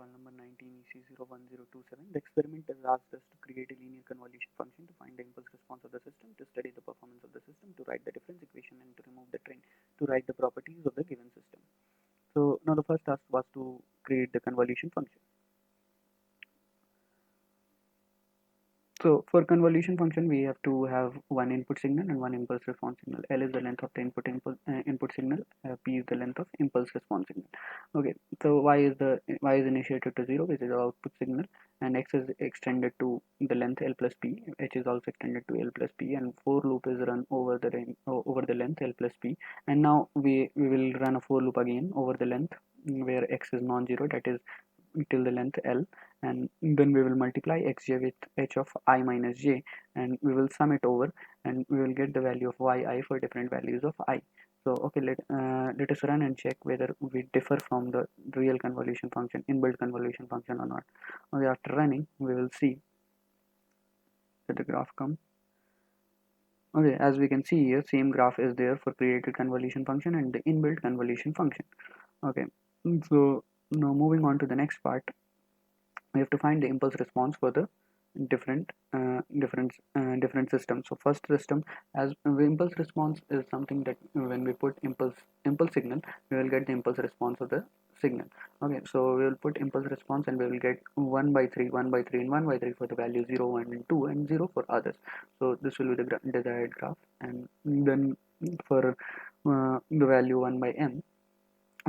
roll number 19 EC01027. The experiment has asked us to create a linear convolution function to find the impulse response of the system, to study the performance of the system, to write the difference equation, and to remove the train, to write the properties of the given system. So now the first task was to create the convolution function. So for convolution function, we have to have one input signal and one impulse response signal. L is the length of the input signal. P is the length of impulse response signal. Okay. So y is initiated to 0, which is the output signal, and x is extended to the length L plus p. H is also extended to L plus p, and for loop is run over the length L plus p. And now we will run a for loop again over the length where x is non-zero, that is till the length L, and then we will multiply xj with h of I minus j, and we will sum it over, and we will get the value of yi for different values of I. So okay, let us run and check whether we differ from the real convolution function, inbuilt convolution function or not. Okay, after running we will see that the graph comes. Okay, as we can see here, same graph is there for created convolution function and the inbuilt convolution function. Okay, so now moving on to the next part, we have to find the impulse response for the different systems. So first system, as the impulse response is something that when we put impulse signal, we will get the impulse response of the signal. Okay, so we will put impulse response and we will get 1 by 3, 1 by 3, and 1 by 3 for the value 0, 1, and 2, and 0 for others. So this will be the desired graph, and then for the value 1 by m,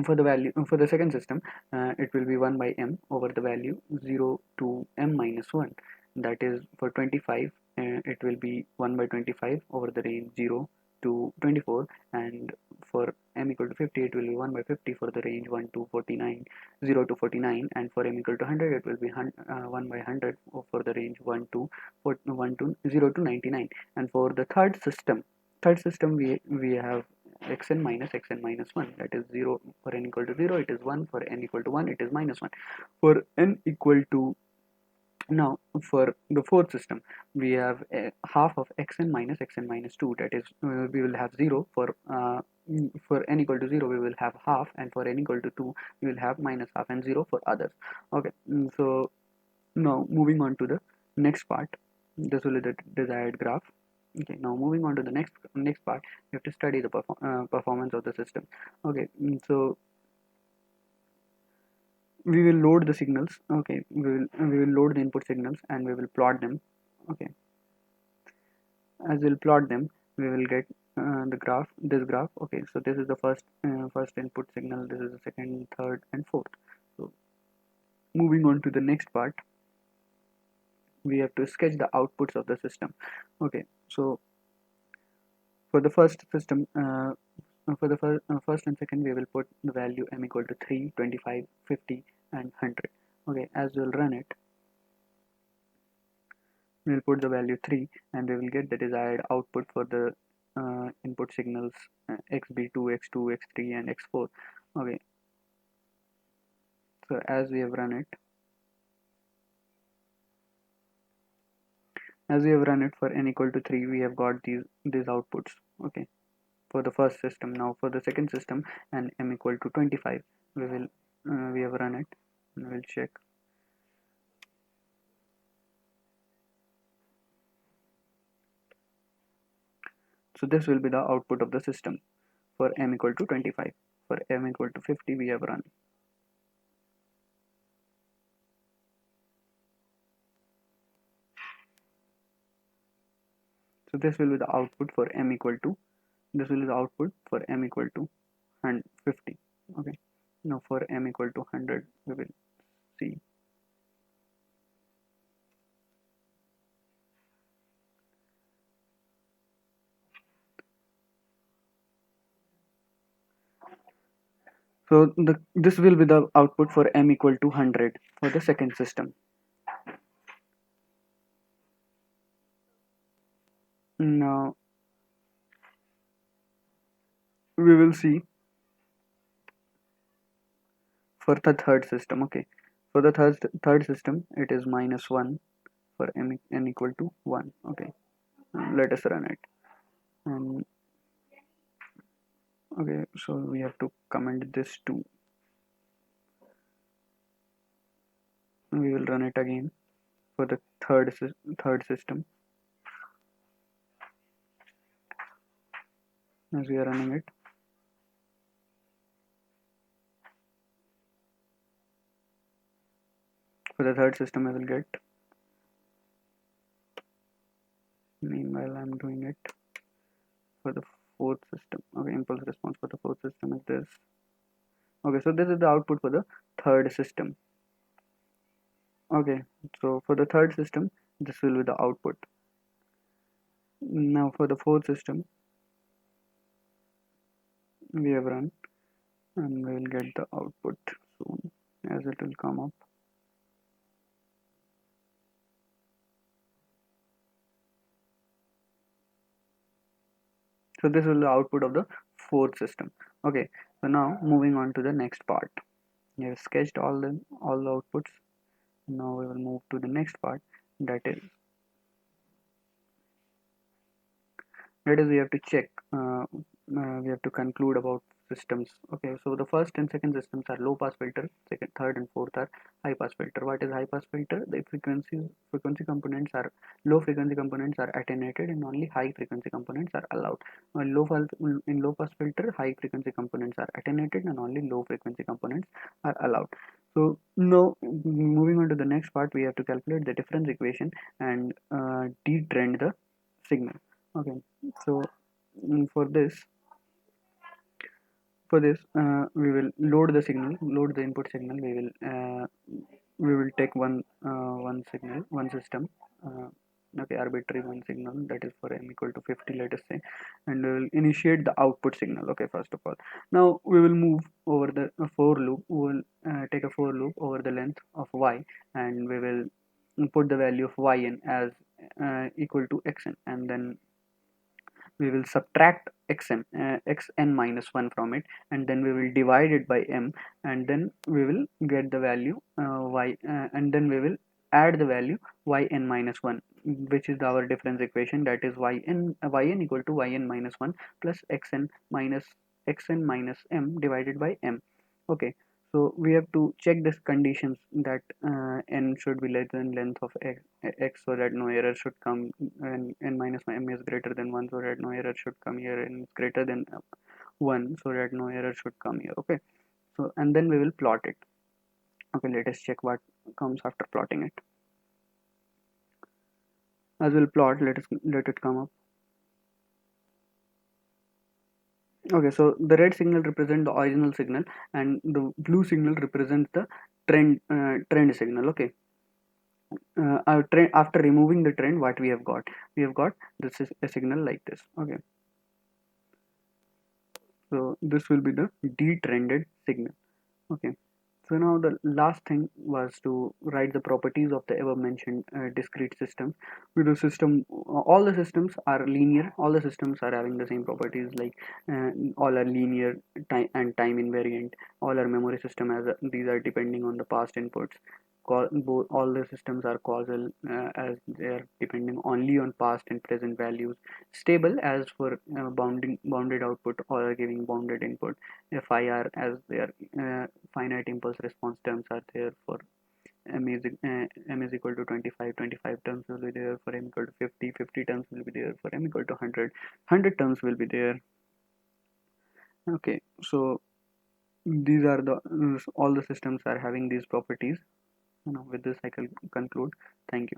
for the second system, it will be 1 by m over the value 0 to m minus 1. That is for 25, it will be 1 by 25 over the range 0 to 24, and for m equal to 50 it will be 1 by 50 for the range 1 to 49, 0 to 49, and for m equal to 100 it will be 1 by 100 for the range 1 to 0 to 99. And for the third system, we have xn minus 1, that is 0 for n equal to 0 it is 1, for n equal to 1 it is minus 1. For n equal to, now for the fourth system, we have half of xn minus 2, that is we will have 0 for n equal to 0 we will have half, and for n equal to 2 we will have minus half, and 0 for others. Okay, so now moving on to the next part, this will be the desired graph. Okay, now moving on to the next part, we have to study the performance of the system. Okay, so we will load the signals. Okay, we will load the input signals and we will plot them. Okay, as we'll plot them, we will get this graph. Okay, so this is the first input signal, this is the second, third, and fourth. So moving on to the next part, we have to sketch the outputs of the system. Okay, so for the first system, for the first and second, we will put the value m equal to 3, 25, 50, and 100. Okay, as we'll run it, we will put the value 3, and we will get the desired output for the input signals xb2, x2, x3, and x4. Okay, so as we have run it, for n equal to 3, we have got these outputs. Okay, for the first system. Now for the second system, and m equal to 25, we have run it, and we'll check. So this will be the output of the system for m equal to 25. For m equal to 50, we have run. So this will be the output for m equal to, this will be the output for m equal to 50. Okay, now for m equal to 100, we will see. So this will be the output for m equal to 100 for the second system. Now we will see for the third system. Okay, for the third system, it is minus 1 for n equal to 1. Okay, let us run it. And okay, so we have to comment this too. we will run it again for the third system. As we are running it, for the third system I will get. Meanwhile I'm doing it for the fourth system. Okay, impulse response for the fourth system is this. Okay, so this is the output for the third system. Okay, so for the third system this will be the output. Now for the fourth system we have run, and we will get the output soon as it will come up. So this is the output of the fourth system. Okay, so now moving on to the next part. We have sketched all the outputs. Now we will move to the next part, that is we have to check, we have to conclude about systems. Okay, so the first and second systems are low pass filter, second, third and fourth are high pass filter. What is high pass filter? The frequency components are low frequency components are attenuated and only high frequency components are allowed. In low pass filter, high frequency components are attenuated and only low frequency components are allowed. So now moving on to the next part, we have to calculate the difference equation and detrend the signal. Okay, so for this we will load the input signal. We will take one signal, one system, okay, arbitrary one signal, that is for m equal to 50, let us say, and we will initiate the output signal. Okay, first of all, now we will move over the for loop. We will take a for loop over the length of y, and we will put the value of yn as equal to xn, and then we will subtract xn minus 1 from it, and then we will divide it by m, and then we will get the value and then we will add the value yn minus 1, which is our difference equation, that is yn equal to yn minus 1 plus xn minus m divided by m. Okay, so we have to check this conditions that n should be less than length of x, so that no error should come, and n minus m is greater than 1, so that no error should come here, and it's greater than 1, so that no error should come here. Okay, so and then we will plot it. Okay, let us check what comes after plotting it. As we'll plot, let it come up. Okay, so the red signal represents the original signal, and the blue signal represents the trend signal. Okay, our trend, after removing the trend, what we have got this is a signal like this. Okay, so this will be the detrended signal. Okay, so now the last thing was to write the properties of the above mentioned discrete systems. With the system, all the systems are linear, all the systems are having the same properties, like all are linear, time and time invariant, all are memory system, as these are depending on the past inputs. All the systems are causal, as they are depending only on past and present values. Stable, as for bounded output, or are giving bounded input. FIR, as they are finite impulse response terms are there. For m is equal to 25, 25 terms will be there. For m equal to 50, 50 terms will be there. For m equal to 100, 100 terms will be there. Okay, so these are the all the systems are having these properties. With this I can conclude. Thank you.